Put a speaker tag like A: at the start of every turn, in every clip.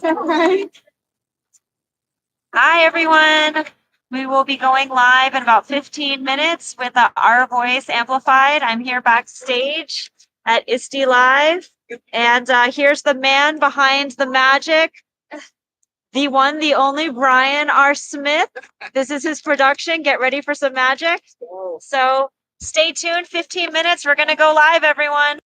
A: Hi, everyone. We will be going live in about 15 minutes with our voice amplified. I'm here backstage at ISTE Live. And here's the man behind the magic, the one, the only Brian R. Smith. This is his production. Get ready for some magic. So stay tuned. 15 minutes. We're going to go live, everyone.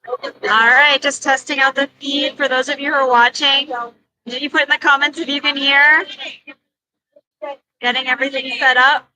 A: All right, just testing out the feed for those of you who are watching. Did you put in the comments if you can hear? Getting everything set up.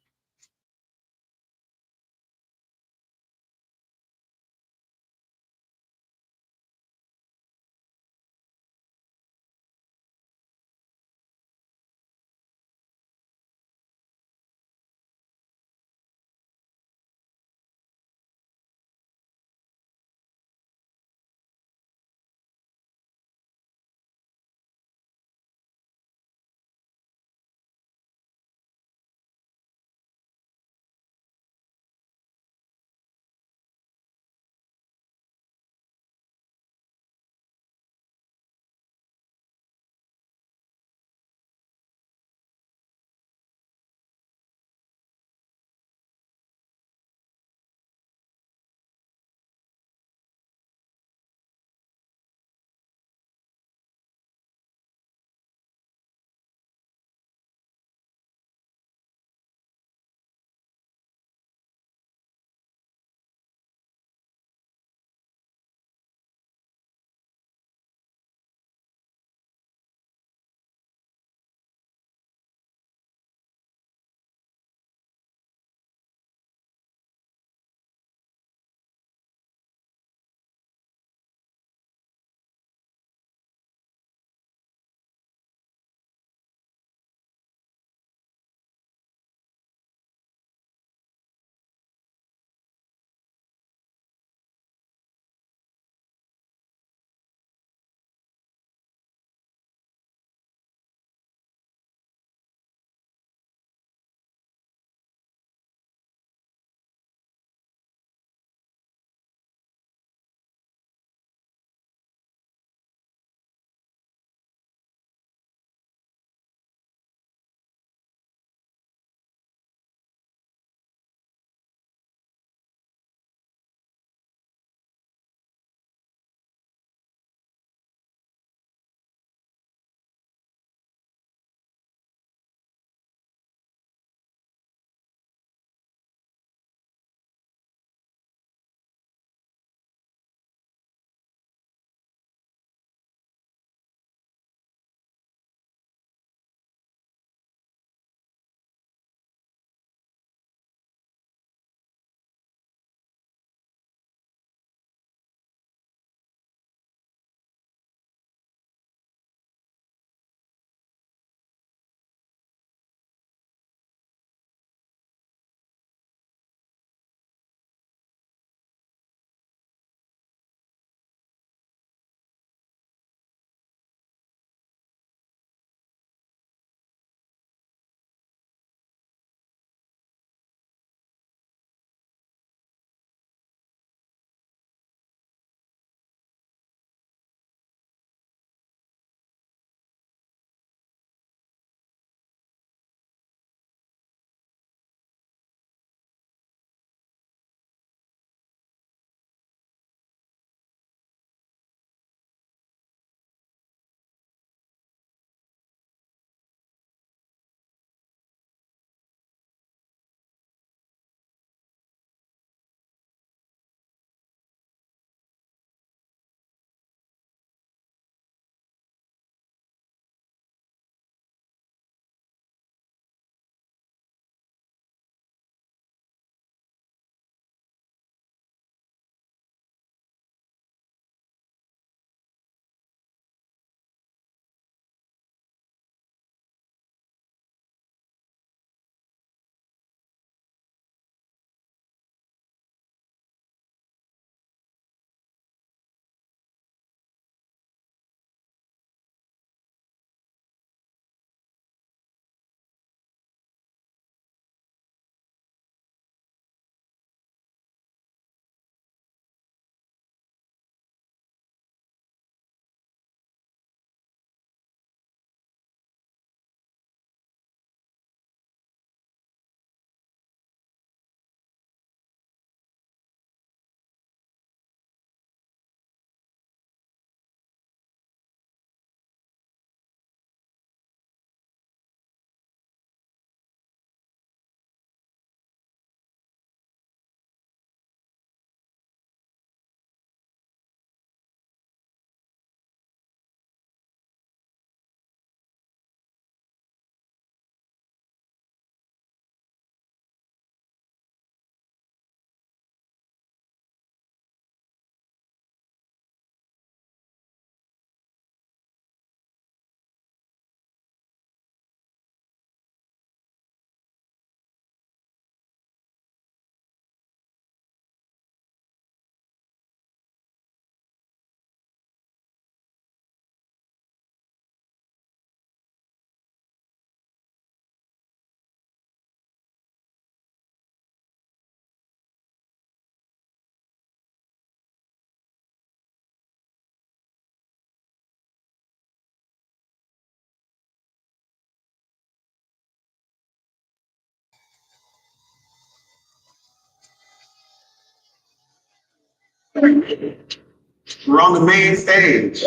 B: We're on the main stage.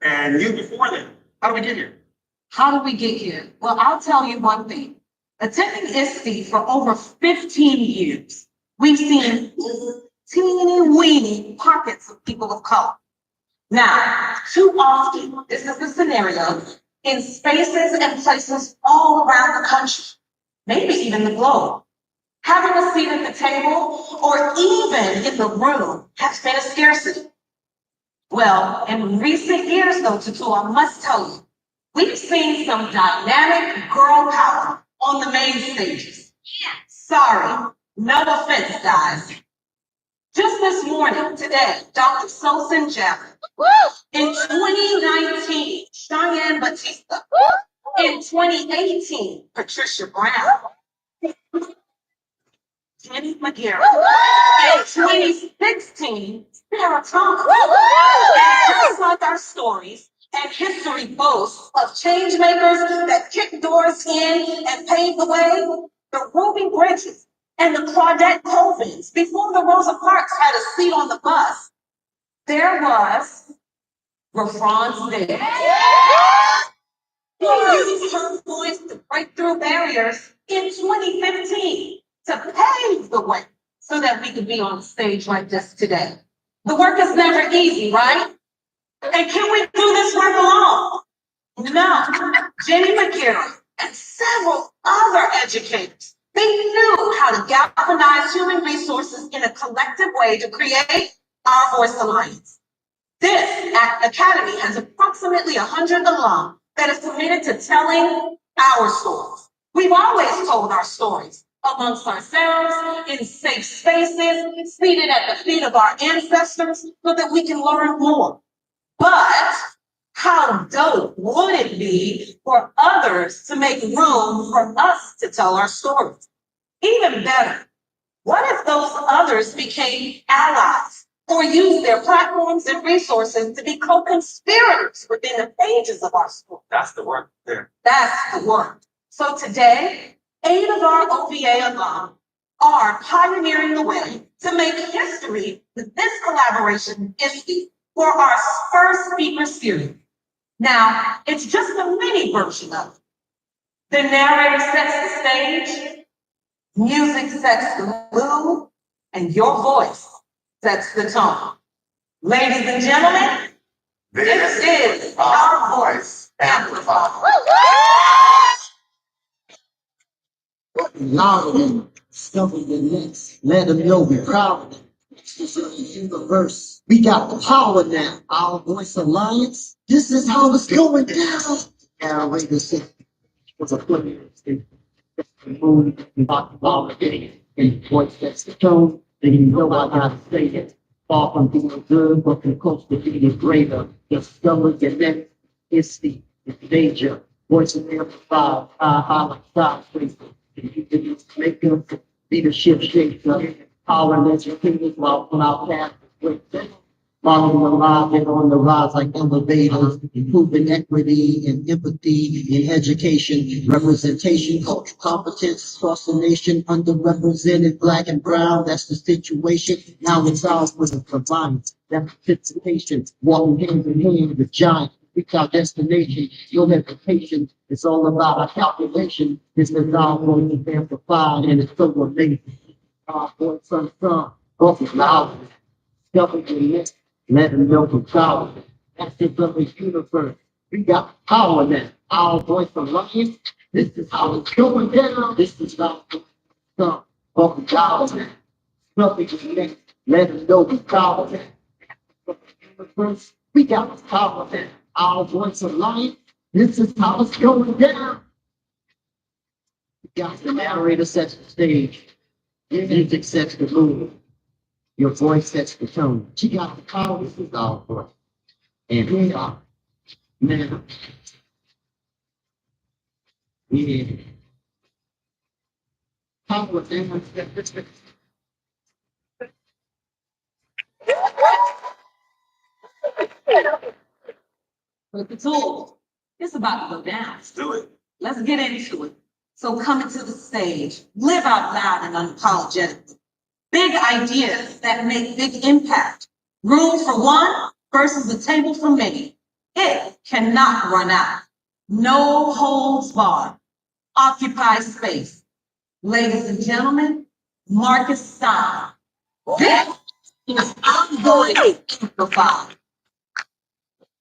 B: And you before then. How do we get here?
C: How do we get here? Well, I'll tell you one thing. Attending ISTE for over 15 years, we've seen teeny weeny pockets of people of color. Now, too often, this is the scenario in spaces and places all around the country, maybe even the globe. Having a seat at the table or even in the room has been a scarcity. Well, in recent years, though, Tutu, I must tell you, we've seen some dynamic girl power on the main stages. Sorry, no offense, guys. Just this morning, today, Dr. Sosan Jammeh. In 2019, Cheyenne Batista. In 2018, Patricia Brown. Jenny McGarrett. In 2016, Sarah Thomas. And just like our stories, and history boasts of change makers that kicked doors in and paved the way, the Ruby Bridges and the Claudette Colvins, before the Rosa Parks had a seat on the bus, there was Refrans there. Who used her voice to break through barriers in 2015 to pave the way so that we could be on a stage like this today. The work is never easy, right? And can we do this work alone? No. Jenny McGarrett and several other educators, they knew how to galvanize human resources in a collective way to create our Voice Alliance. This academy has approximately 100 alum that is committed to telling our stories. We've always told our stories amongst ourselves, in safe spaces, seated at the feet of our ancestors so that we can learn more. But how dope would it be for others to make room for us to tell our stories? Even better, what if those others became allies or used their platforms and resources to be co-conspirators within the pages of our story?
B: That's the work there.
C: That's the work. So today, 8 of our OVA alum are pioneering the way to make history with this collaboration for our first speaker series. Now, it's just a mini version of it. The narrator sets the stage, music sets the mood, and your voice sets the tone. Ladies and gentlemen, this is our Voice Amplify.
D: Louder than discover the next. Let them know we're proud of them. This is the universe. We got the power now. Our Voice Alliance. This is how it's going down. Now, wait a second. Was a funny mistake. The moon, about the power getting and voice that's the tone. Then you know I gotta say it. Far from being good, but from close to being greater. Discover the next. It's the danger. Voice of amplify. Like stop. You can make them leadership shaker, power and educators while on our path with them. Following alive and on the rise like elevators, improving equity and empathy in education, representation, cultural competence across the nation, underrepresented black and brown, that's the situation. Now it's ours with a alliance, that participation, walking hand in hand with giants. Reach our destination, your reputation. It's all about our calculation. This is our voice amplified, and it's so amazing. Our voice unsung, voices loud. Government, let them know we're proud. That's the lovely universe. We got power now. Our voice alliance. This is how it's going down. This is our song. Voice down. Government, let them know we're proud. Universe, we got power now. Our Voice Alliance. This is how it's going down. We got the narrator sets the stage. Your music sets the mood. Your voice sets the tone. She got the power. This is our voice. And we are now. Yeah. Power down.
C: But the tool, it's about to go down.
B: Let's do it.
C: Let's get into it. So coming to the stage, live out loud and unapologetically. Big ideas that make big impact. Room for one versus a table for many. It cannot run out. No holds barred. Occupy space. Ladies and gentlemen, Marcus Stein. This is ongoing amplify.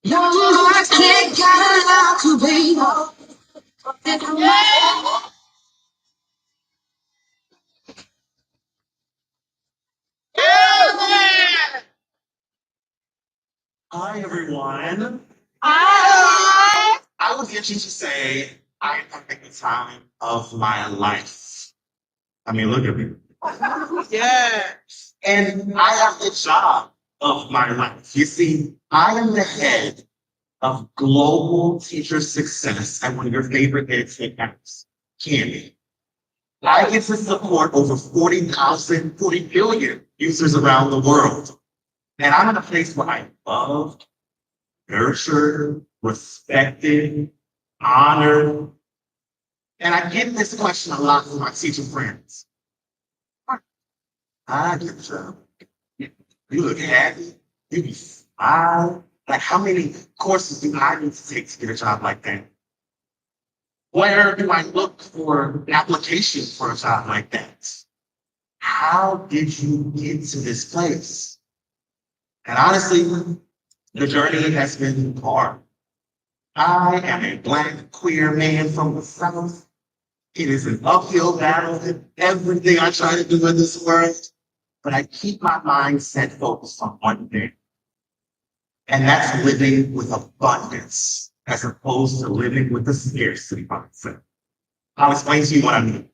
C: Your heart can't get out to be.
B: Hi, everyone.
A: Hi.
B: I would get you to say, I am having the time of my life. I mean, look at me. Yes. And I have the job of my life. You see, I am the head of global teacher success at one of your favorite edtech Candy. I get to support over 40,000, 40 billion users around the world. And I'm in a place where I'm loved, nurtured, respected, honored. And I get this question a lot from my teacher friends. I get the job. You look happy. You be smile. Like, how many courses do I need to take to get a job like that? Where do I look for applications for a job like that? How did you get to this place? And honestly, the journey has been hard. I am a Black queer man from the South. It is an uphill battle in everything I try to do in this world, but I keep my mindset focused on one thing, and that's living with abundance as opposed to living with a scarcity mindset. I'll explain to you what I mean.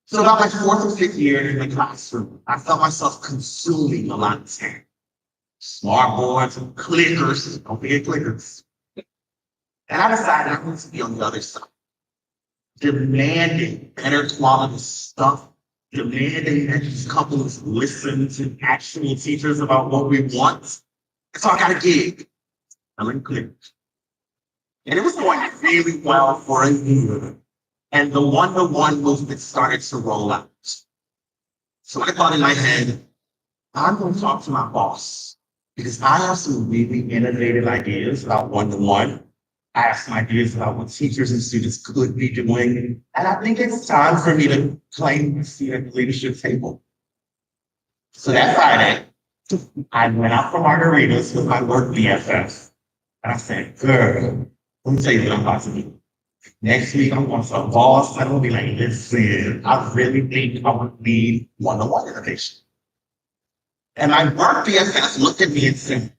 B: So about my fourth or fifth year in the classroom, I felt myself consuming a lot of time. Smart boards and clickers, don't forget clickers. And I decided I wanted to be on the other side, demanding better quality stuff, demanding that these companies listen to actual teachers about what we want. And so I got a gig. I went click. And it was going really well for a year. And the one-to-one movement started to roll out. So I thought in my head, I'm going to talk to my boss because I have some really innovative ideas about one-to-one. I have some ideas about what teachers and students could be doing. And I think it's time for me to claim a seat at the leadership table. So that Friday, I went out for margaritas with my work BFF. And I said, girl, let me tell you what I'm about to do. Next week, I'm going to a boss. I'm going to be like, listen, I really think I would need one-on-one innovation. And my work BFF looked at me and said,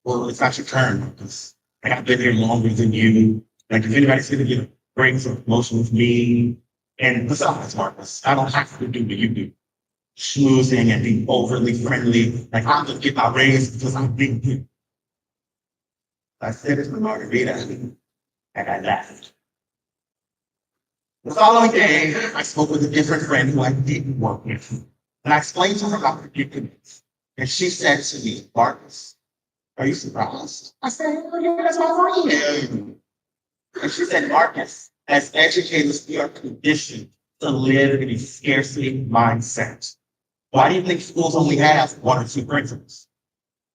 B: well, it's not your turn because like, I've been here longer than you. Like, if anybody's going to get a breaks or promotion with me, and besides, Marcus, I don't have to do what you do. Schmoozing and being overly friendly. Like, I'm going to get my raise because I'm being here. I said it to Margarita, and I laughed. The following day, I spoke with a different friend who I didn't work with. And I explained to her about predicaments. And she said to me, Marcus, are you surprised? I said, oh, yeah, that's my friend. And she said, Marcus, as educators, we are conditioned to live in a scarcity mindset. Why do you think schools only have one or two principals?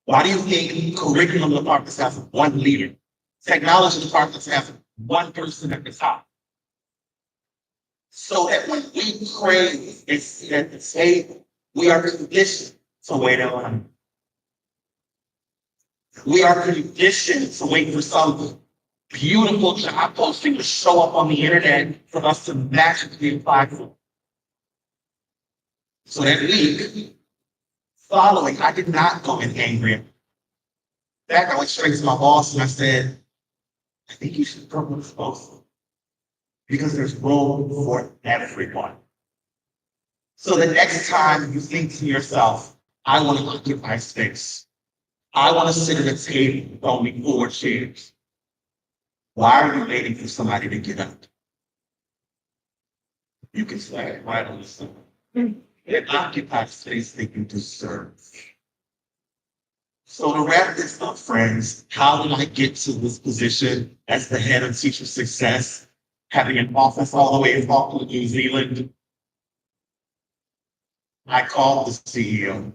B: Why do you think curriculum departments have one leader? Technology departments have one person at the top. So that when we crave a seat at the table, we are conditioned to wait in line. We are conditioned to wait for some beautiful job posting to show up on the internet for us to magically apply for. So that week following, I did not go in angry. In fact, I went straight to my boss and I said, I think you should promote this post because there's room for everyone. So the next time you think to yourself, I want to occupy space. I want to sit at a table with only 4 chairs. Why are you waiting for somebody to get up? You can say right on the side. It occupies space that you deserve. So to wrap this up, friends, how did I get to this position as the head of teacher success? having an office all the way in Auckland, New Zealand. I called the CEO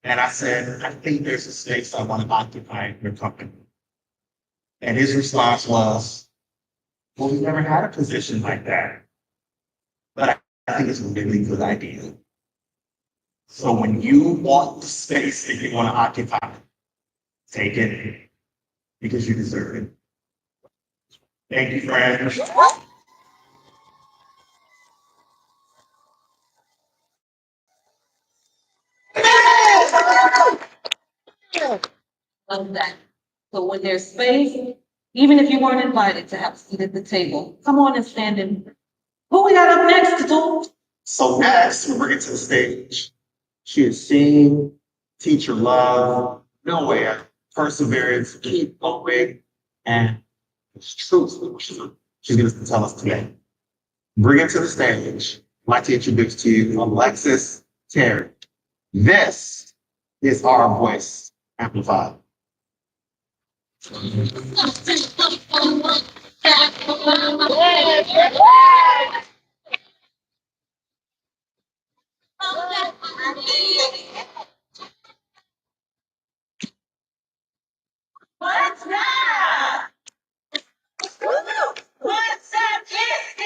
B: and I said, I think there's a space I want to occupy in your company. And his response was, well, we've never had a position like that. But I think it's a really good idea. So when you want the space that you want to occupy, take it because you deserve it. Thank you, friends.
C: Of that. So when there's space, even if you weren't invited to have a seat at the table, come on and stand in. Who we got up next to do?
B: So next, we bring it to the stage. She is seen, teacher love, nowhere, perseverance, keep going, and it's truth. She's going to tell us today. Bring it to the stage. I'd like to introduce to you Alexis Terry. This is our voice amplified.
C: What's up? What's up, Kisty?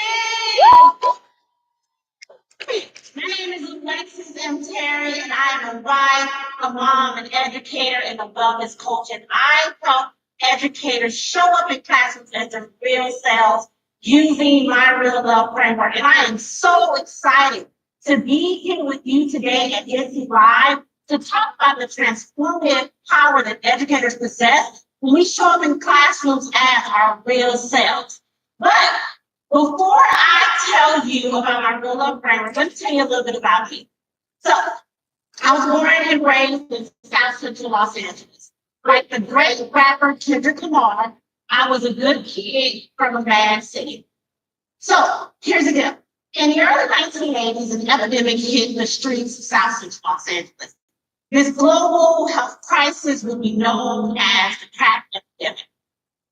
C: My name is Alexis M. Terry, and I am a wife, a mom, an educator in the wellness coach, and I help educators show up in classrooms as their real selves using my real love framework. And I am so excited to be here with you today at ISTE Live to talk about the transformative power that educators possess when we show up in classrooms as our real selves. But before I tell you about my real love framework, let me tell you a little bit about me. So, I was born and raised in South Central Los Angeles. Like the great rapper Kendrick Lamar, I was a good kid from a bad city. So, here's the deal. In the early 1980s, an epidemic hit the streets of South Central Los Angeles. This global health crisis would be known as the crack epidemic.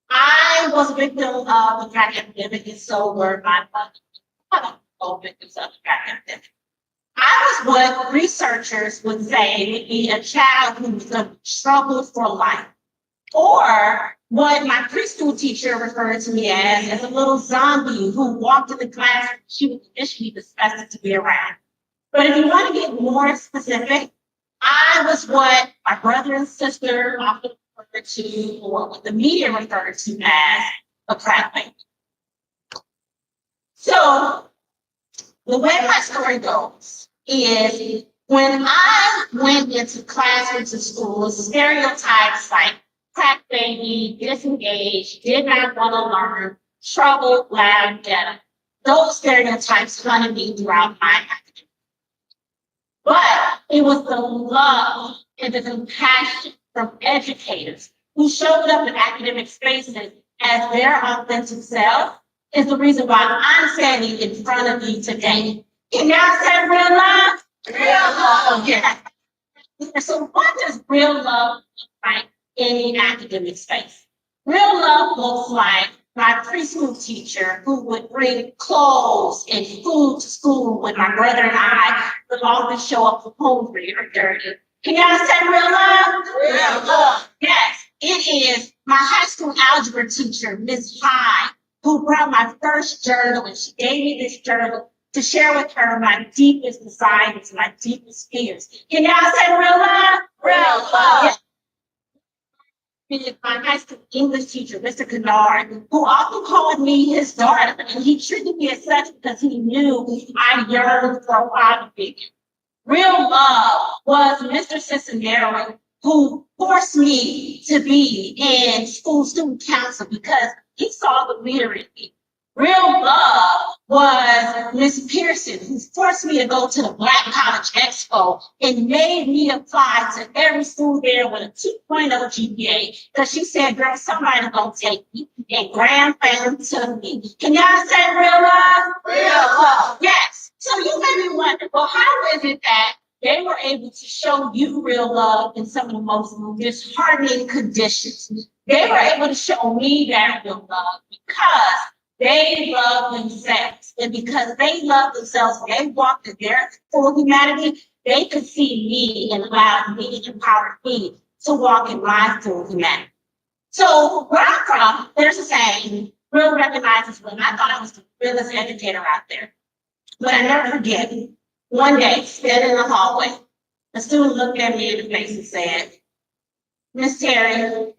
C: I was a victim of the crack epidemic, and so were my mother. All victims of the crack epidemic. I was what researchers would say would be a child who was going to be troubled for life, or what my preschool teacher referred to me as a little zombie who walked in the classroom she was initially disgusted to be around. But if you want to get more specific, I was what my brother and sister often referred to, or what the media referred to as a crack baby. So the way my story goes is when I went into classrooms and schools, stereotypes like crack baby, disengaged, did not want to learn, troubled, loud, ghetto. Those stereotypes haunted me throughout my academic. But it was the love and the compassion from educators who showed up in academic spaces as their authentic self is the reason why I'm standing in front of you today. Can y'all say real love? Real love. Yeah. So what does real love look like in the academic space? Real love looks like my preschool teacher who would bring clothes and food to school when my brother and I would often show up hungry or dirty. Can y'all say real love? Real love. Yes, it is my high school algebra teacher, Miss Hyde, who brought my first journal, and she gave me this journal to share with her my deepest desires, my deepest fears. Can y'all say real love? Real love. Yes. My high school English teacher, Mr. Kennard, who often called me his daughter, and he treated me as such because he knew I yearned for a father figure. Real love was Mr. Cincinnati, who forced me to be in school student council because he saw the leader in me. Real love was Miss Pearson, who forced me to go to the Black College Expo and made me apply to every school there with a 2.0 GPA because she said, girl, somebody's going to take me. And grandparent took me. Can y'all say real love? Real love. Yes. So you may be wondering, well, how is it that they were able to show you real love in some of the most disheartening conditions? They were able to show me that real love because They love themselves. And because they love themselves, when they walked in their full humanity, they could see me and allow me, empower me to walk in my full humanity. So where I'm from, there's a saying, real recognizes women. I thought I was the realest educator out there. But I never forget, one day, standing in the hallway, a student looked at me in the face and said, Miss Terry,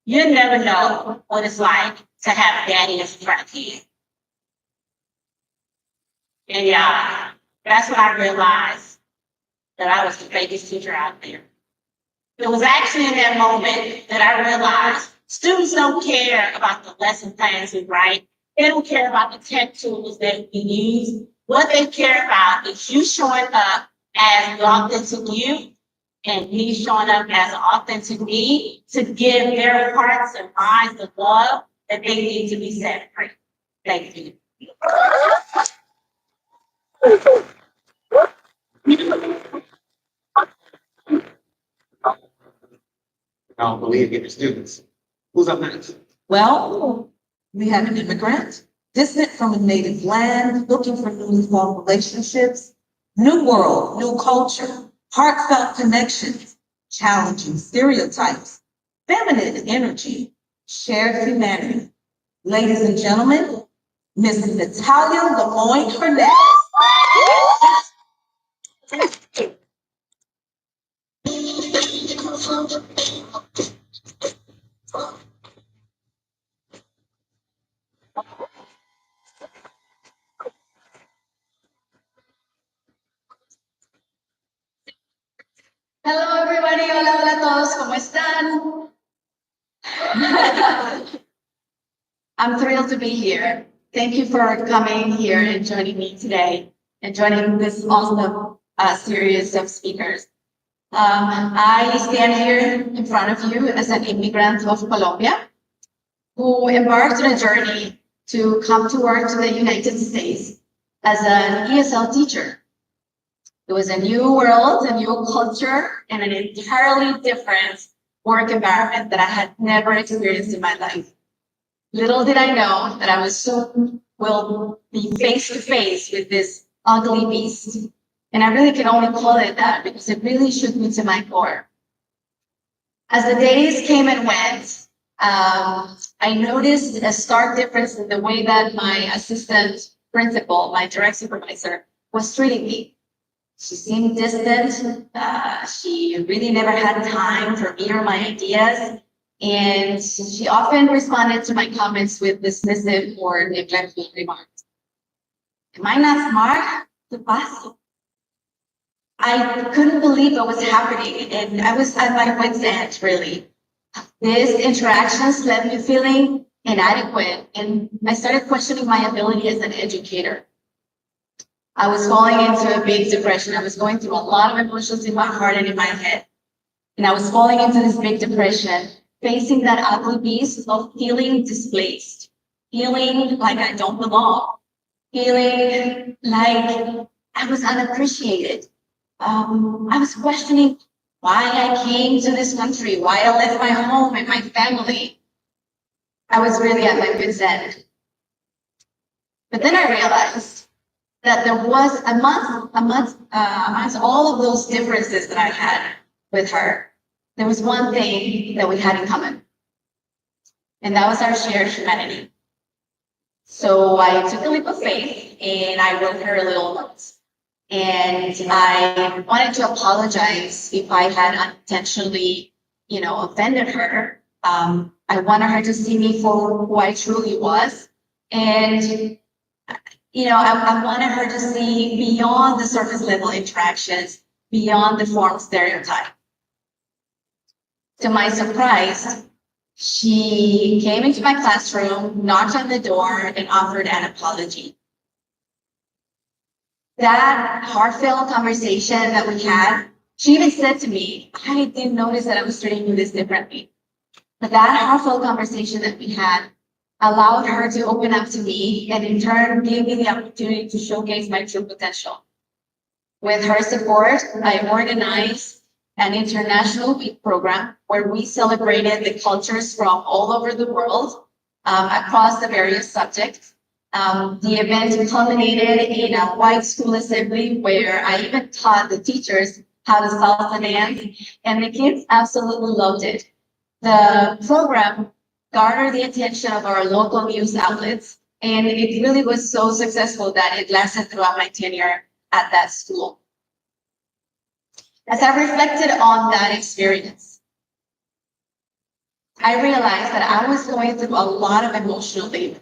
C: you never know what it's like to have a daddy as a front kid. And yeah, that's when I realized that I was the fakest teacher out there. It was actually in that moment that I realized students don't care about the lesson plans we write. They don't care about the tech tools that we use. What they care about is you showing up as the authentic you and me showing up as an authentic me to give their hearts and minds the love that they need to be set free. Thank you.
B: I don't believe in the students. Who's up next?
C: Well, we have an immigrant, distant from a native land, looking for newly formed relationships, new world, new culture, heartfelt connections, challenging stereotypes, feminine energy, shared humanity. Ladies and gentlemen, Miss Natalia Lemoyne Hernandez.
E: Hello everybody, hola, hola a todos, ¿cómo están? I'm thrilled to be here. Thank you for coming here and joining me today and joining this awesome series of speakers. I stand here in front of you as an immigrant of Colombia who embarked on a journey to come to work to the United States as an ESL teacher. It was a new world, a new culture, and an entirely different work environment that I had never experienced in my life. Little did I know that I was soon will be face to face with this ugly beast. And I really can only call it that because it really shook me to my core. As the days came and went, I noticed a stark difference in the way that my assistant principal, my direct supervisor, was treating me. She seemed distant. She really never had time for me or my ideas. And she often responded to my comments with dismissive or neglectful remarks. Am I not smart? ¿Qué pasa? I couldn't believe what was happening. And I was at my wit's end, really. These interactions left me feeling inadequate. And I started questioning my ability as an educator. I was falling into a big depression. I was going through a lot of emotions in my heart and in my head. And I was falling into this big depression, facing that ugly beast of feeling displaced, feeling like I don't belong, feeling like I was unappreciated. I was questioning why I came to this country, why I left my home and my family. I was really at my wit's end. But then I realized that there was amongst all of those differences that I had with her, there was one thing that we had in common, and that was our shared humanity. So I took a leap of faith and I wrote her a little note. And I wanted to apologize if I had unintentionally, offended her. I wanted her to see me for who I truly was. And I wanted her to see beyond the surface level interactions, beyond the form stereotype. To my surprise, she came into my classroom, knocked on the door, and offered an apology. That heartfelt conversation that we had, she even said to me, I didn't notice that I was treating you this differently. But that heartfelt conversation that we had allowed her to open up to me and in turn gave me the opportunity to showcase my true potential. With her support, I organized an international week program where we celebrated the cultures from all over the world across the various subjects. The event culminated in a white school assembly where I even taught the teachers how to salsa dance, and the kids absolutely loved it. The program garnered the attention of our local news outlets, and it really was so successful that it lasted throughout my tenure at that school. As I reflected on that experience, I realized that I was going through a lot of emotional labor.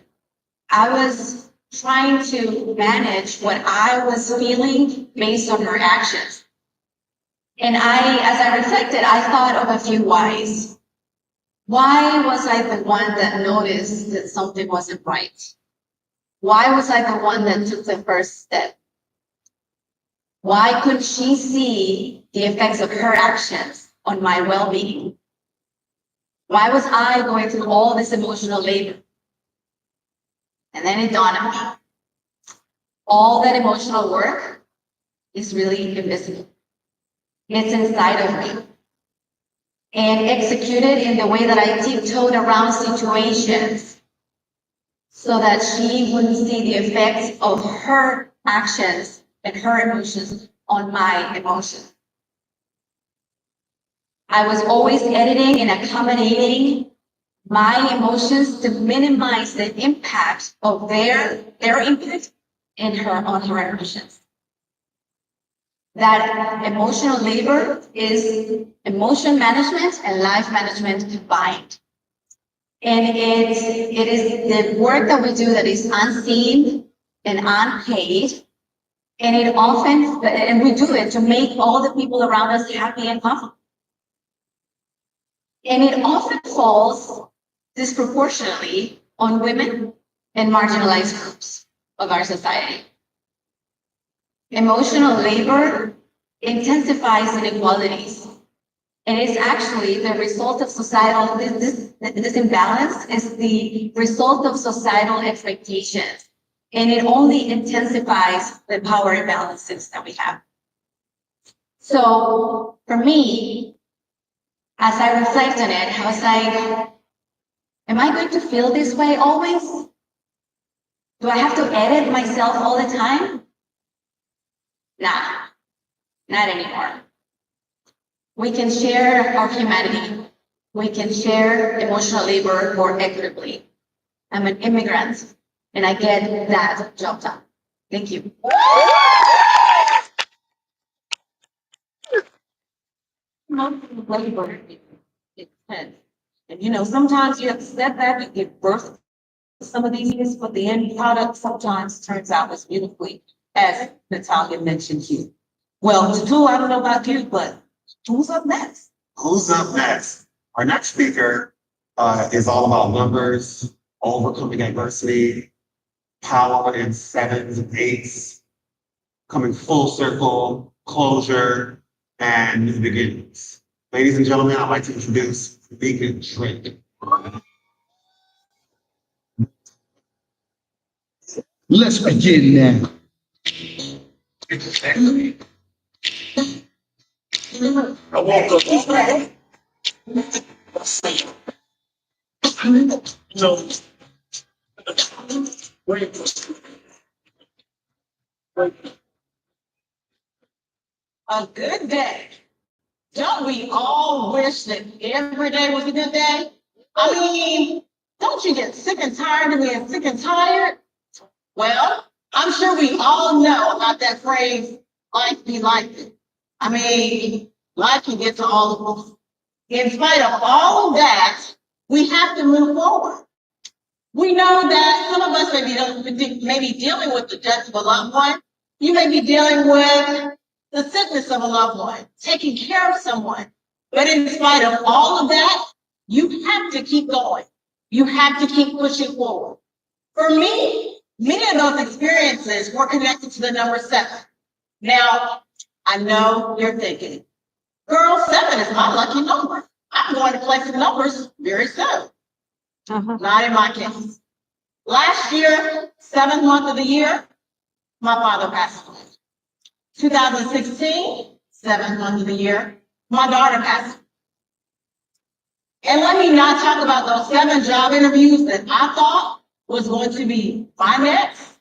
E: I was trying to manage what I was feeling based on her actions. And as I reflected, I thought of a few whys. Why was I the one that noticed that something wasn't right? Why was I the one that took the first step? Why couldn't she see the effects of her actions on my well-being? Why was I going through all this emotional labor? And then it dawned on me. All that emotional work is really invisible. It's inside of me. And executed in the way that I tiptoed around situations so that she wouldn't see the effects of her actions and her emotions on my emotions. I was always editing and accommodating my emotions to minimize the impact of their impact on her emotions. That emotional labor is emotion management and life management combined. And it is the work that we do that is unseen and unpaid. And we do it to make all the people around us happy and comfortable. And it often falls disproportionately on women and marginalized groups of our society. Emotional labor intensifies inequalities. And it's actually the result of societal, this imbalance is the result of societal expectations. And it only intensifies the power imbalances that we have. So for me, as I reflect on it, I was like, am I going to feel this way always? Do I have to edit myself all the time? Nah, not anymore. We can share our humanity. We can share emotional labor more equitably. I'm an immigrant, and I get that job done. Thank you.
C: Emotional labor is intense. And sometimes you have to step back and give birth to some of these, but the end product sometimes turns out as beautifully as Natalia mentioned here. Well, Tatu, I don't know about you, but who's up next?
B: Who's up next? Our next speaker is all about numbers, overcoming adversity, power in sevens and eights, coming full circle, closure, and new beginnings. Ladies and gentlemen, I'd like to introduce Vegan Drake.
D: Let's begin now.
B: I woke up this morning. So,
C: A good day. Don't we all wish that every day was a good day? I mean, don't you get sick and tired of being sick and tired? Well, I'm sure we all know about that phrase, life be life. I mean, life can get to all of us. In spite of all of that, we have to move forward. We know that some of us may be dealing with the death of a loved one. You may be dealing with the sickness of a loved one, taking care of someone. But in spite of all of that, you have to keep going. You have to keep pushing forward. For me, many of those experiences were connected to the number 7. Now, I know you're thinking, girl, 7 is my lucky number. I'm going to play some numbers very soon. Not in my case. Last year, 7th month of the year, my father passed away. 2016, 7th month of the year, my daughter passed away. And let me not talk about those 7 job interviews that I thought was going to be my next,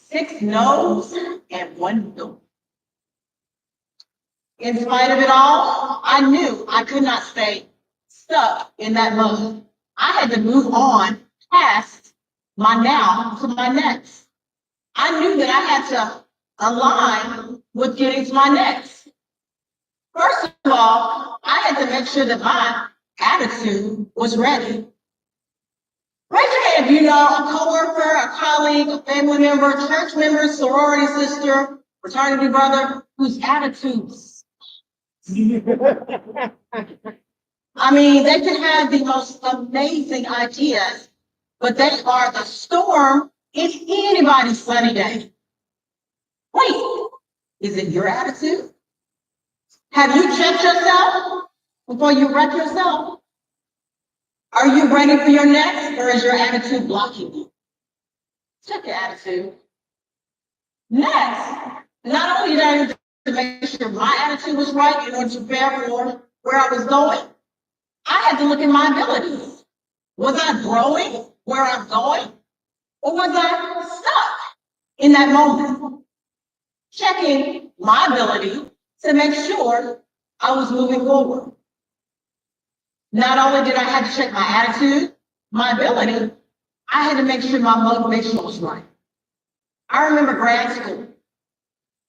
C: 6 no's and 1 no. In spite of it all, I knew I could not stay stuck in that mode. I had to move on past my now to my next. I knew that I had to align with getting to my next. First of all, I had to make sure that my attitude was ready. Raise your hand if you know a coworker, a colleague, a family member, church member, sorority sister, fraternity brother, whose attitudes. I mean, they can have the most amazing ideas, but they are the storm in anybody's sunny day. Wait, is it your attitude? Have you checked yourself before you wreck yourself? Are you ready for your next, or is your attitude blocking you? Check your attitude. Next, not only did I need to make sure my attitude was right in order to prepare for where I was going, I had to look at my abilities. Was I growing where I'm going, or was I stuck in that moment? Checking my ability to make sure I was moving forward. Not only did I have to check my attitude, my ability, I had to make sure my motivation was right. I remember grad school.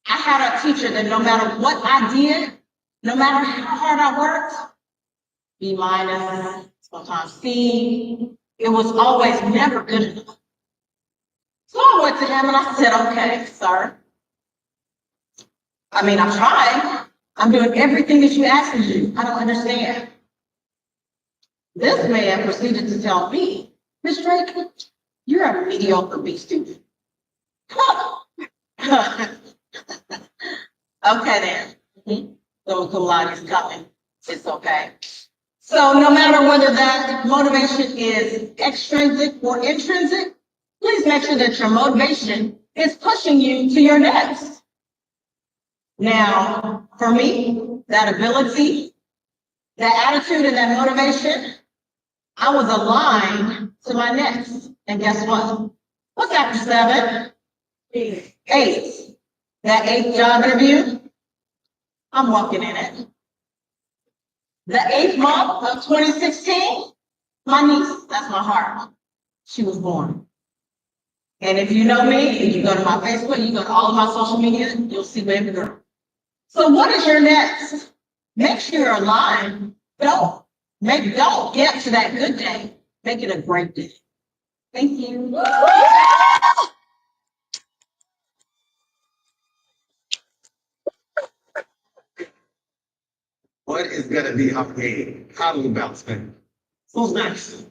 C: I had a teacher that no matter what I did, no matter how hard I worked, B minus, sometimes C, it was always never good enough. So I went to him and I said, okay, sir. I mean, I'm trying. I'm doing everything that you asked me to do. I don't understand. This man proceeded to tell me, Miss Drake, you're a mediocre B student. Okay then. So cum laude is coming. It's okay. So no matter whether that motivation is extrinsic or intrinsic, please make sure that your motivation is pushing you to your next. Now, for me, that ability, that attitude, and that motivation, I was aligned to my next. And guess what? What's after 7? 8. That 8th job interview, I'm walking in it. The 8th month of 2016, my niece, that's my heart, she was born. And if you know me, if you go to my Facebook, you go to all of my social media, you'll see baby girl. So what is your next? Make sure you're aligned. Don't get to that good day. Make it a great day. Thank you.
B: What is gonna be our game? How do we bounce back? Who's next?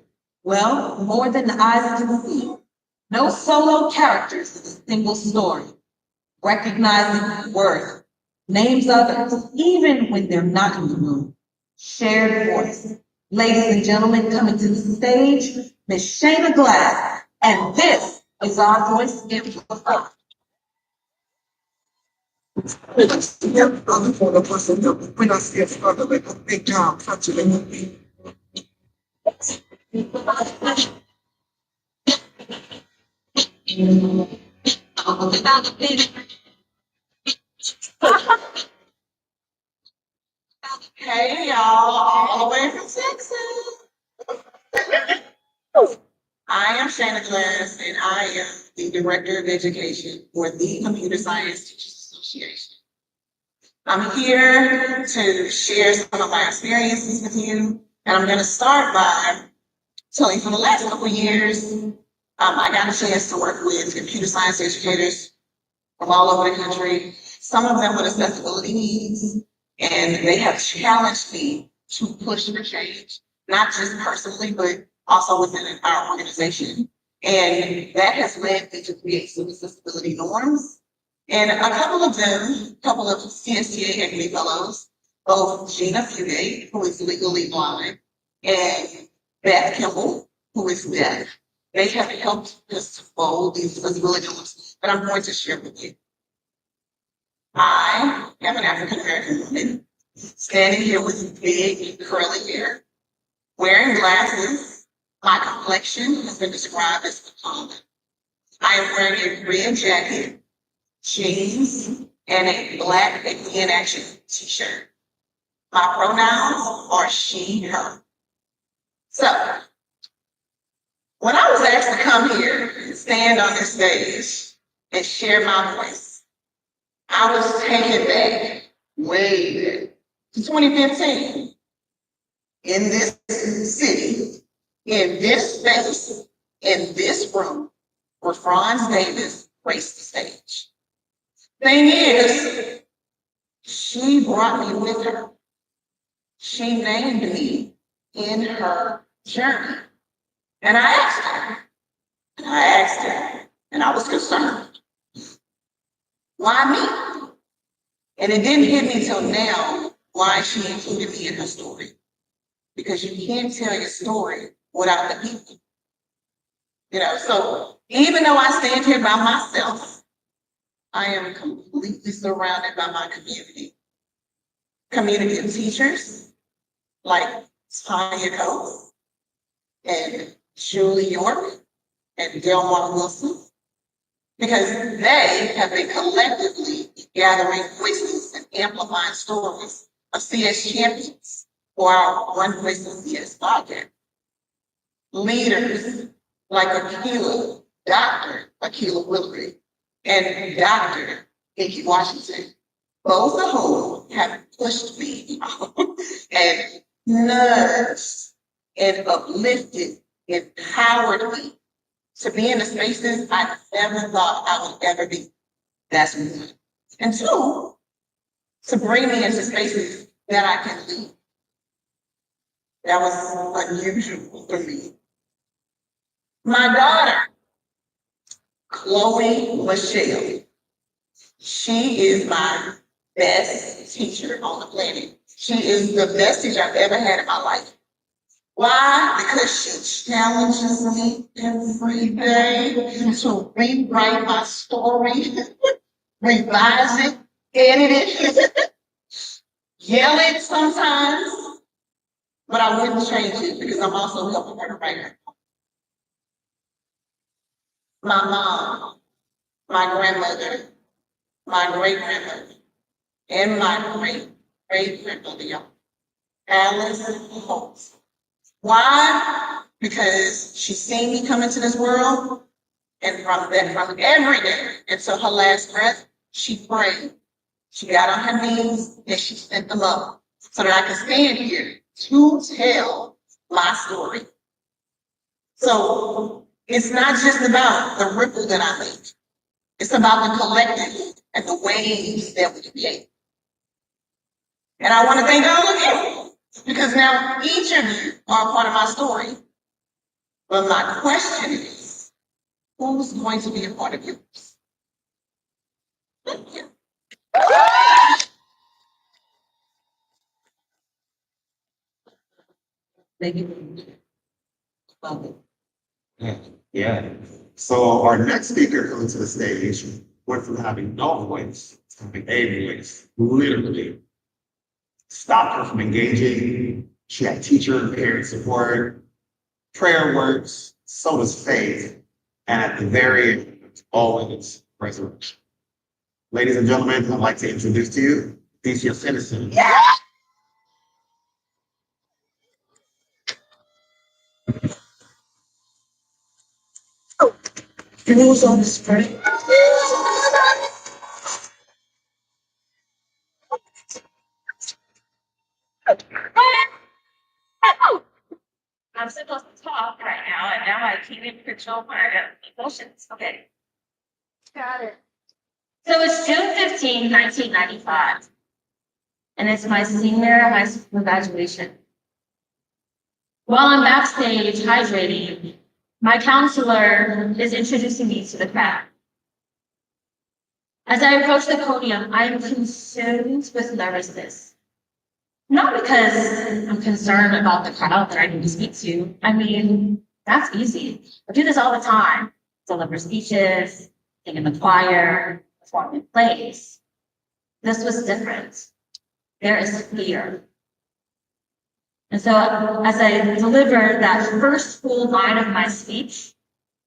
C: Well, more than the eyes can see. No solo characters in a single story. Recognizing worth. Names others, even when they're not in the room. Shared voice. Ladies and gentlemen, coming to the stage, Miss Shayna Glass. And this is our voice amplified.
D: When I see a struggle, like a big job, touch it in me.
C: Hey y'all, all the way from Texas. I am Shayna Glass, and I am the Director of Education for the Computer Science Teachers Association. I'm here to share some of my experiences with you, and I'm going to start by telling you for the last couple of years, I got a chance to work with computer science educators from all over the country, some of them with accessibility needs, and they have challenged me to push for change, not just personally, but also within our organization. And that has led me to create some accessibility norms. And a couple of CSTA Equity Fellows, both Gina Fugate, who is legally blind, and Beth Kimball, who is deaf. They have helped us to fold these accessibility norms that I'm going to share with you. I am an African American woman, standing here with big curly hair, wearing glasses, My complexion has been described as common. I am wearing a red jacket, jeans, and a black in action t-shirt. My pronouns are she, her. So, when I was asked to come here and stand on this stage and share my voice, I was taken back, way back, to 2015. In this city, in this space, in this room, where Franz Davis graced the stage. Thing is, she brought me with her. She named me in her journey. And I asked her, and I was concerned. Why me? And it didn't hit me till now why she included me in her story. Because you can't tell your story without the people. So even though I stand here by myself, I am completely surrounded by my community. Community of teachers like Tanya Coates and Julie York and Delmar Wilson, because they have been collectively gathering voices and amplifying stories of CS champions for our One Voice of CS podcast. Leaders like Dr. Akila Willery, and Dr. Nikki Washington, both of whom have pushed me and nudged and uplifted, empowered me to be in the spaces I never thought I would ever be. That's one. And two, to bring me into spaces that I can lead. That was unusual for me. My daughter, Chloe Michelle, she is my best teacher on the planet. She is the best teacher I've ever had in my life. Why? Because she challenges me every day to rewrite my story, revise it, edit it, yell it sometimes, but I wouldn't change it because I'm also helping her to write her. My mom, my grandmother, my great-grandmother, and my great-great-grandmother, y'all, Alice Holmes. Why? Because she's seen me come into this world, and from every day until her last breath, she prayed. She got on her knees and she sent the love so that I could stand here to tell my story. So it's not just about the ripple that I make. It's about the collective and the waves that we create. And I want to thank all of you because now each of you are a part of my story. But my question is, who's going to be a part of yours? Thank you. Thank you. Love it.
B: Yeah. So our next speaker coming to the stage went from having no voice to having a voice, literally stopped her from engaging. She had teacher and parent support, prayer works, so does faith, and at the very end, always resurrection. Ladies and gentlemen, I'd like to introduce to you Thesia Citizen. Yeah! Who's on the screen?
A: I'm supposed to talk right now, and now I can't even control my emotions. Okay. Got it. So it's June 15, 1995, and it's my senior high school graduation. While I'm backstage hydrating, my counselor is introducing me to the crowd. As I approach the podium, I am consumed with nervousness. Not because I'm concerned about the crowd that I need to speak to. I mean, that's easy. I do this all the time. Deliver speeches, sing in the choir, perform in plays. This was different. There is fear.
E: And so as I deliver that first full line of my speech,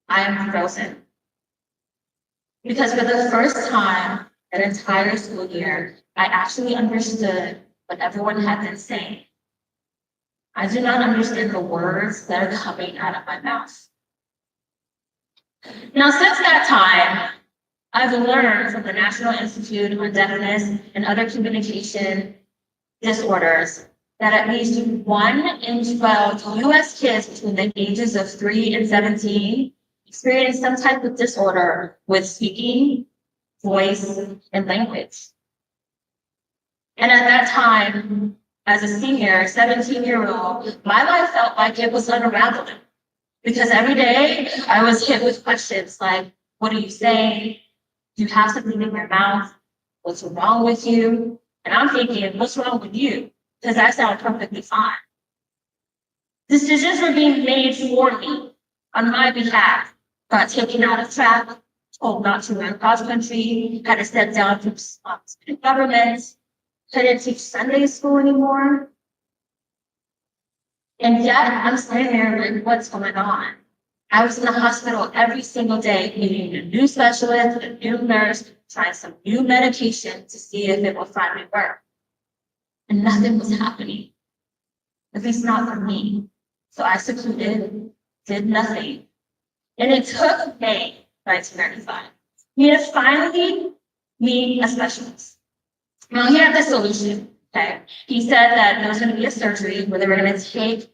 E: I am frozen. Because for the first time that entire school year, I actually understood what everyone had been saying. I do not understand the words that are coming out of my mouth. Now, since that time, I've learned from the National Institute on Deafness and other communication disorders that at least 1 in 12 US kids between the ages of 3 and 17 experience some type of disorder with speaking, voice, and language. And at that time, as a senior, 17-year-old, my life felt like it was unraveling. Because every day I was hit with questions like, what are you saying? Do you have something in your mouth? What's wrong with you? And I'm thinking, what's wrong with you? Because I sound perfectly fine. Decisions were being made for me on my behalf. Got taken out of track, told not to run cross country, had to step down from student government, couldn't teach Sunday school anymore. And yet I'm standing there like, what's going on? I was in the hospital every single day, meeting a new specialist, a new nurse, trying some new medication to see if it would finally work. And nothing was happening, at least not for me. So I secluded, did nothing. And it took May 1995 me to finally meet a specialist. Now he had the solution, okay? He said that there was going to be a surgery where they were going to take,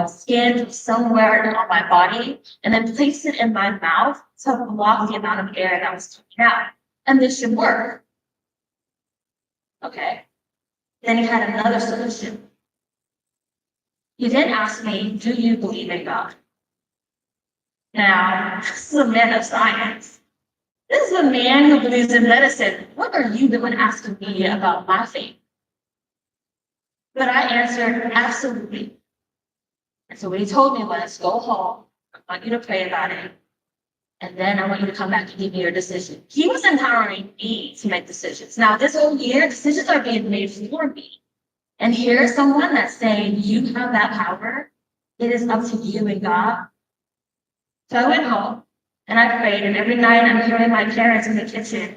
E: skin from somewhere on my body and then place it in my mouth to block the amount of air that was coming out. And this should work. Okay. Then he had another solution. He then asked me, do you believe in God? Now, this is a man of science. This is a man who believes in medicine. What are you doing asking me about my faith? But I answered, absolutely. And so what he told me was, go home. I want you to pray about it. And then I want you to come back and give me your decision. He was empowering me to make decisions. Now, this whole year, decisions are being made for me. And here's someone that's saying, you have that power. It is up to you and God. So I went home and I prayed. And every night I'm hearing my parents in the kitchen.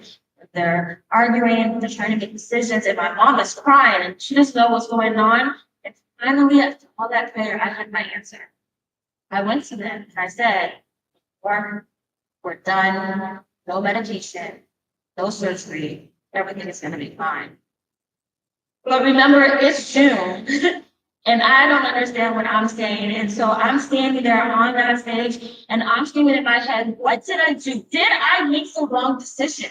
E: They're arguing, they're trying to make decisions. And my mom is crying and she doesn't know what's going on. And finally, after all that prayer, I had my answer. I went to them and I said, we're done. No medication, no surgery. Everything is going to be fine. But remember, it's June. And I don't understand what I'm saying. And so I'm standing there on that stage and I'm thinking in my head, what did I do? Did I make the wrong decision?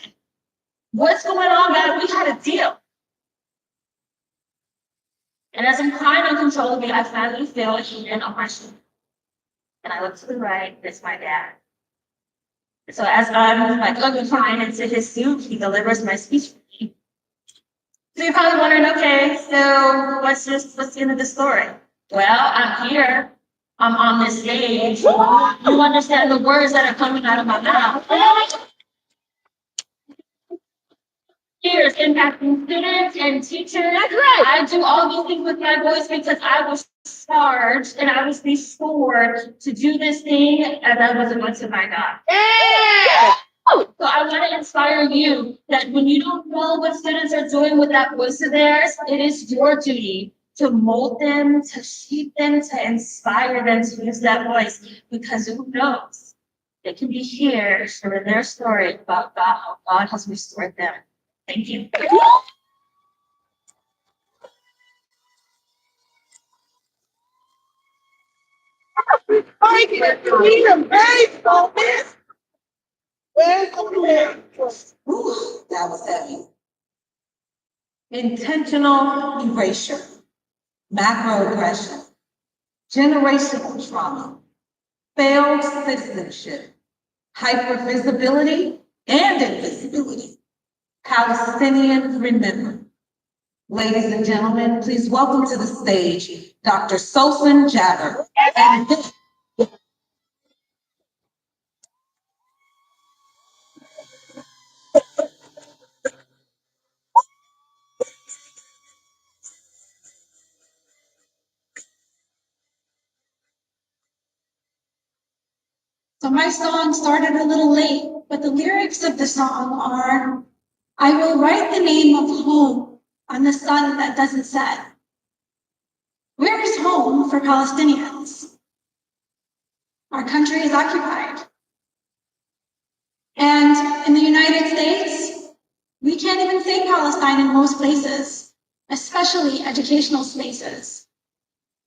E: What's going on, God? We had a deal. And as I'm crying uncontrollably, I finally feel heat and oppression. And I look to the right, it's my dad. So as I'm like crying into his suit, he delivers my speech for me. So you're probably wondering, okay, so what's the end of the story? Well, I'm here. I'm on this stage. You understand the words that are coming out of my mouth. Years impacting students and teachers. That's right. I do all these things with my voice because I was charged and I was restored to do this thing as I was about to my God. Yeah. So I want to inspire you that when you don't know what students are doing with that voice of theirs, it is your duty to mold them, to shape them, to inspire them to use that voice. Because who knows? They can be here sharing their story about God, how God has restored them. Thank you.
C: Ooh, that was heavy. Intentional erasure, macroaggression, generational trauma, failed citizenship, hypervisibility and invisibility. Palestinians remember. Ladies and gentlemen, please welcome to the stage Dr. Sosan Jabber. And
F: So my song started a little late, but the lyrics of the song are, I will write the name of home on the sun that doesn't set. Where is home for Palestinians? Our country is occupied. And in the United States, we can't even say Palestine in most places, especially educational spaces.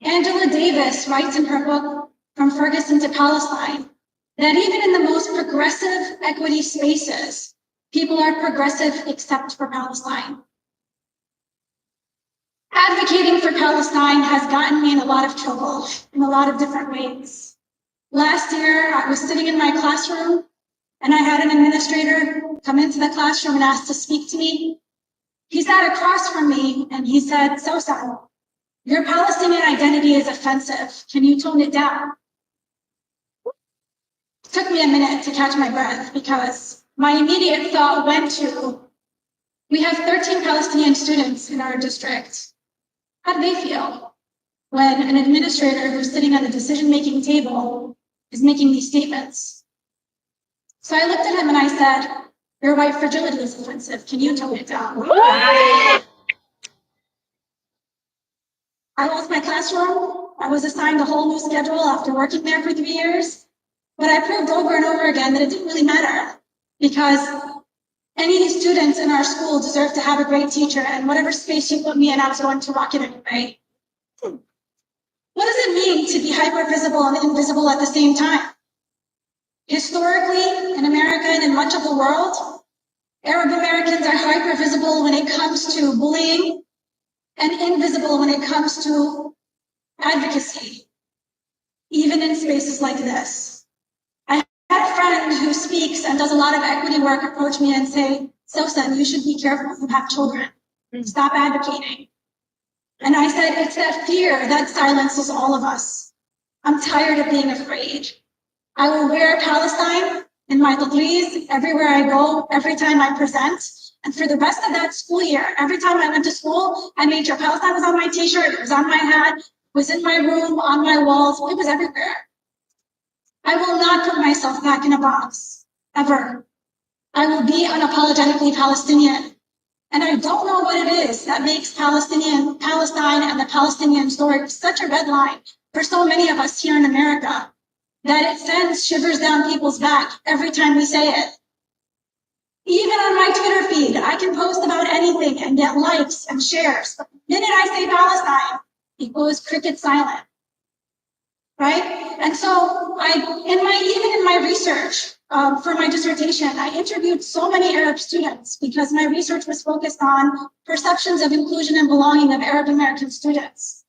F: Angela Davis writes in her book, From Ferguson to Palestine, that even in the most progressive equity spaces, people are progressive except for Palestine. Advocating for Palestine has gotten me in a lot of trouble in a lot of different ways. Last year, I was sitting in my classroom and I had an administrator come into the classroom and ask to speak to me. He sat across from me and he said, Sosa, your Palestinian identity is offensive. Can you tone it down? It took me a minute to catch my breath because my immediate thought went to, we have 13 Palestinian students in our district. How do they feel when an administrator who's sitting at the decision-making table is making these statements? So I looked at him and I said, your white fragility is offensive. Can you tone it down? I lost my classroom. I was assigned a whole new schedule after working there for 3 years. But I proved over and over again that it didn't really matter because any students in our school deserve to have a great teacher, and whatever space you put me in, I was going to rock it anyway. What does it mean to be hyper-visible and invisible at the same time? Historically, in America and in much of the world, Arab Americans are hyper-visible when it comes to bullying and invisible when it comes to advocacy, even in spaces like this. I had a friend who speaks and does a lot of equity work approach me and say, Sosa, you should be careful, you have children. Stop advocating. And I said, it's that fear that silences all of us. I'm tired of being afraid. I will wear Palestine in my tadris everywhere I go, every time I present. And for the rest of that school year, every time I went to school, I made sure Palestine was on my t-shirt, it was on my hat, it was in my room, on my walls, it was everywhere. I will not put myself back in a box, ever. I will be unapologetically Palestinian. And I don't know what it is that makes Palestine and the Palestinian story such a red line for so many of us here in America, that it sends shivers down people's back every time we say it. Even on my Twitter feed, I can post about anything and get likes and shares. But the minute I say Palestine, it goes cricket silent, right? And so even in my research for my dissertation, I interviewed so many Arab students because my research was focused on perceptions of inclusion and belonging of Arab American students.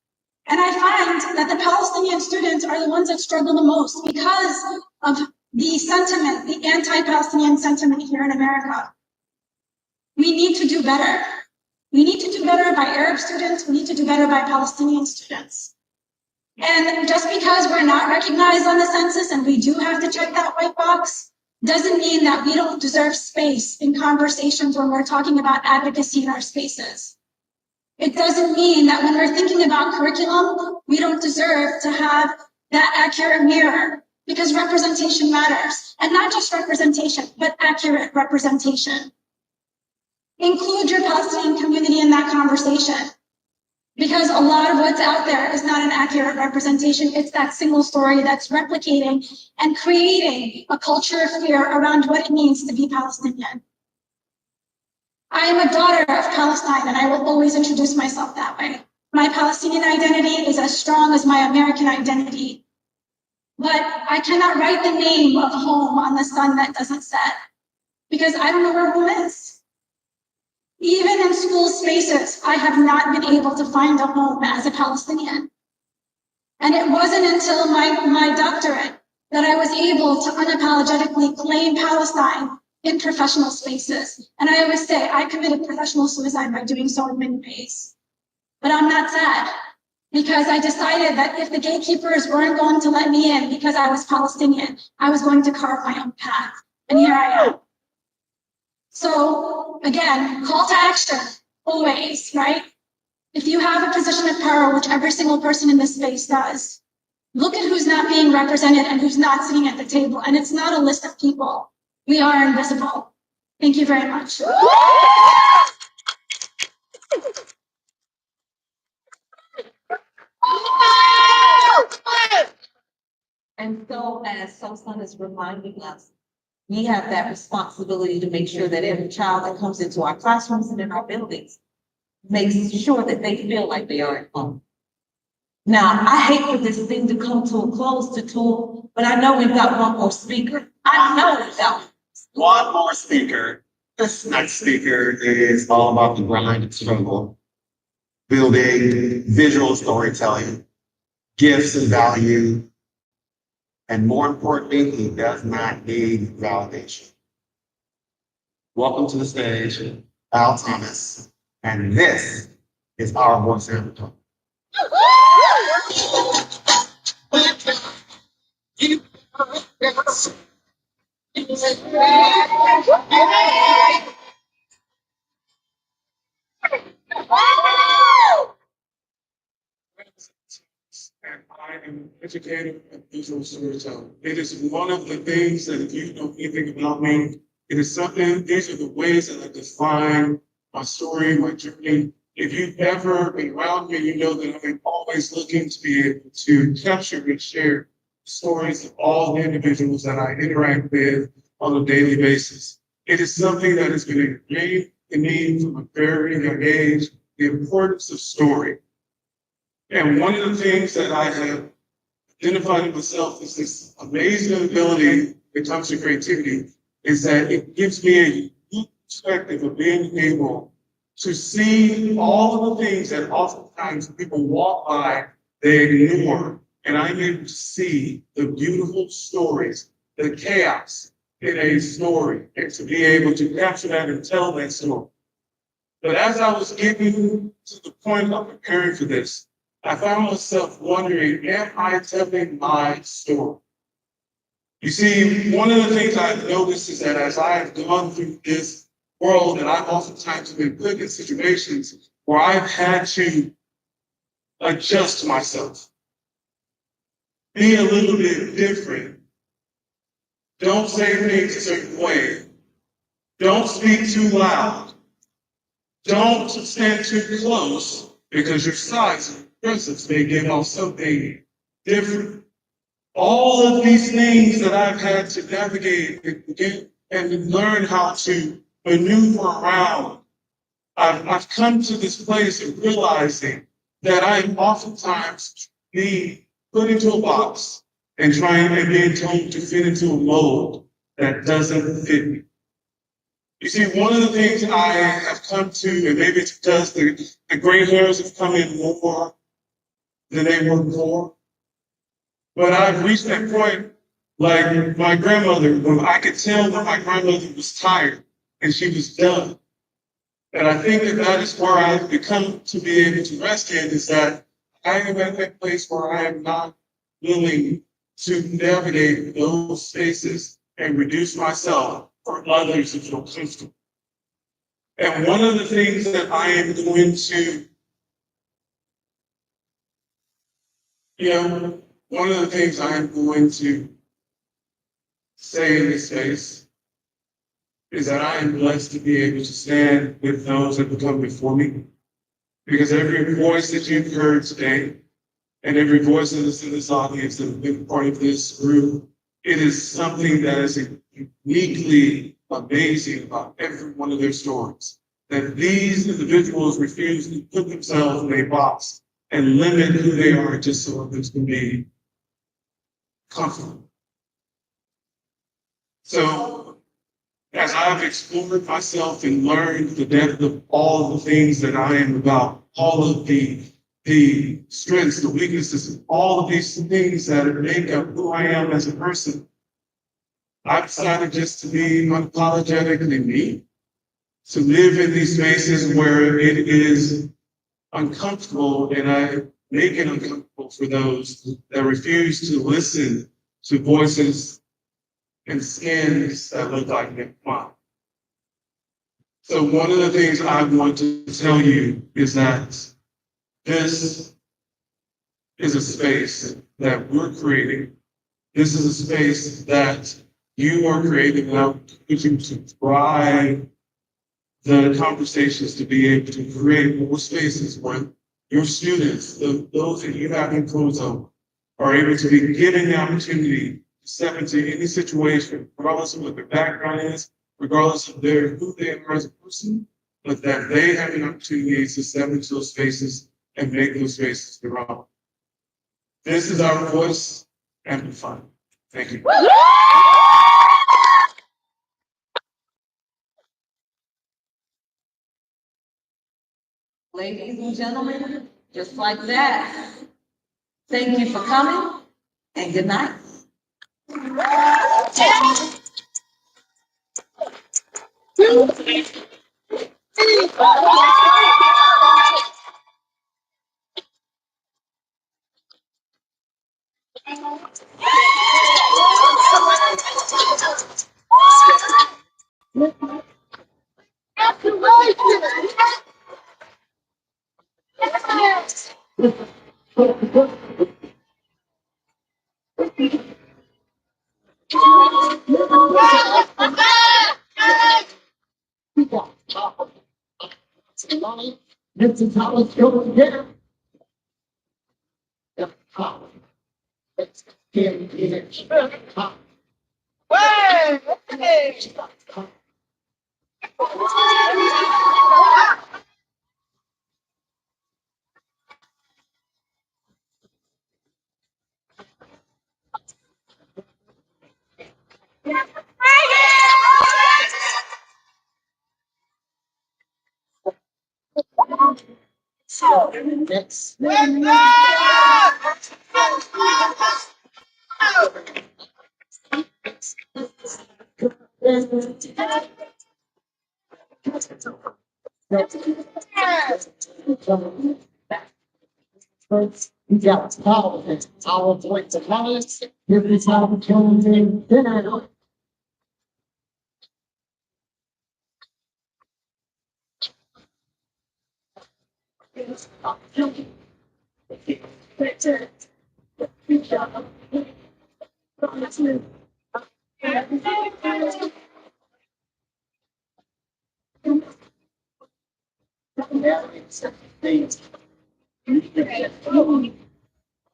F: And I find that the Palestinian students are the ones that struggle the most because of the sentiment, the anti-Palestinian sentiment here in America. We need to do better. We need to do better by Arab students. We need to do better by Palestinian students. And just because we're not recognized on the census and we do have to check that white box, doesn't mean that we don't deserve space in conversations when we're talking about advocacy in our spaces. It doesn't mean that when we're thinking about curriculum, we don't deserve to have that accurate mirror, because representation matters. And not just representation, but accurate representation. Include your Palestinian community in that conversation, because a lot of what's out there is not an accurate representation. It's that single story that's replicating and creating a culture of fear around what it means to be Palestinian. I am a daughter of Palestine, and I will always introduce myself that way. My Palestinian identity is as strong as my American identity. But I cannot write the name of home on the sun that doesn't set, because I don't know where home is. Even in school spaces, I have not been able to find a home as a Palestinian. And it wasn't until my doctorate that I was able to unapologetically claim Palestine in professional spaces. And I always say I committed professional suicide by doing so in many ways. But I'm not sad, because I decided that if the gatekeepers weren't going to let me in because I was Palestinian, I was going to carve my own path. And here I am. So again, call to action, always, right? If you have a position of power, which every single person in this space does, Look at who's not being represented and who's not sitting at the table. And it's not a list of people. We are invisible. Thank you very much.
C: And so, as Sosan is reminding us, we have that responsibility to make sure that every child that comes into our classrooms and in our buildings makes sure that they feel like they are at home. Now, I hate for this thing to come to a close to Tool, but I know we've got one more speaker. I know we've got
B: One more speaker. This next speaker is all about the grind and struggle, building visual storytelling, gifts and value, and more importantly, he does not need validation. Welcome to the stage, Al Thomas, and this is our voice amplify.
G: And I am an educator and visual storyteller. It is one of the things that if you know anything about me, it is something, these are the ways that I define my story, my journey. If you've ever been around me, you know that I'm always looking to be able to capture and share stories of all the individuals that I interact with on a daily basis. It is something that has been ingrained in me from a very young age, the importance of story. And one of the things that I have identified in myself is this amazing ability when it comes to creativity, is that it gives me a unique perspective of being able to see all of the things that oftentimes people walk by, they ignore, and I'm able to see the beautiful stories, the chaos in a story, and to be able to capture that and tell that story. But as I was getting to the point of preparing for this, I found myself wondering, am I telling my story? You see, one of the things I've noticed is that as I've gone through this world, and I've oftentimes been put in situations where I've had to adjust myself, be a little bit different, don't say things a certain way, don't speak too loud, don't stand too close, because your size and presence may give off something different. All of these things that I've had to navigate and learn how to maneuver around, I've come to this place of realizing that I am oftentimes being put into a box and trying and being told to fit into a mold that doesn't fit me. You see, one of the things I have come to, and maybe it's because the gray hairs have come in more than they were before, but I've reached that point, like my grandmother, when I could tell when my grandmother was tired and she was done. And I think that that is where I've become to be able to rest in, is that I am at that place where I am not willing to navigate those spaces and reduce myself for others to feel comfortable. And one of the things that I am going to, one of the things I am going to say in this space is that I am blessed to be able to stand with those that become before me. Because every voice that you've heard today, and every voice that is in this audience that has been part of this group, it is something that is uniquely amazing about every one of their stories. That these individuals refuse to put themselves in a box and limit who they are just so others can be comfortable. So, as I've explored myself and learned the depth of all the things that I am about, all of the strengths, the weaknesses, all of these things that make up who I am as a person, I've decided just to be unapologetically me, to live in these spaces where it is uncomfortable, and I make it uncomfortable for those that refuse to listen to voices and skins that look like mine. So one of the things I want to tell you is that this is a space that we're creating. This is a space that you are creating, and I'm looking to drive the conversations to be able to create more spaces when your students, those that you have influence on, are able to be given the opportunity to step into any situation, regardless of what their background is, regardless of who they are as a person, but that they have an opportunity to step into those spaces and make those spaces their own. This is our voice amplified. Thank you.
C: Ladies and gentlemen, just like that. Thank you for coming and good night.
D: This is how it's going down. The power. It's getting it. Next. First, we got power. Our voice of knowledge. This is how we going down.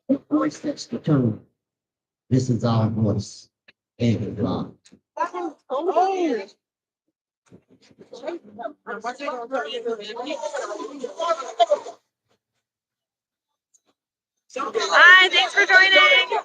D: The voice that's the tone. This is our voice. And God.
A: Hi, thanks for joining.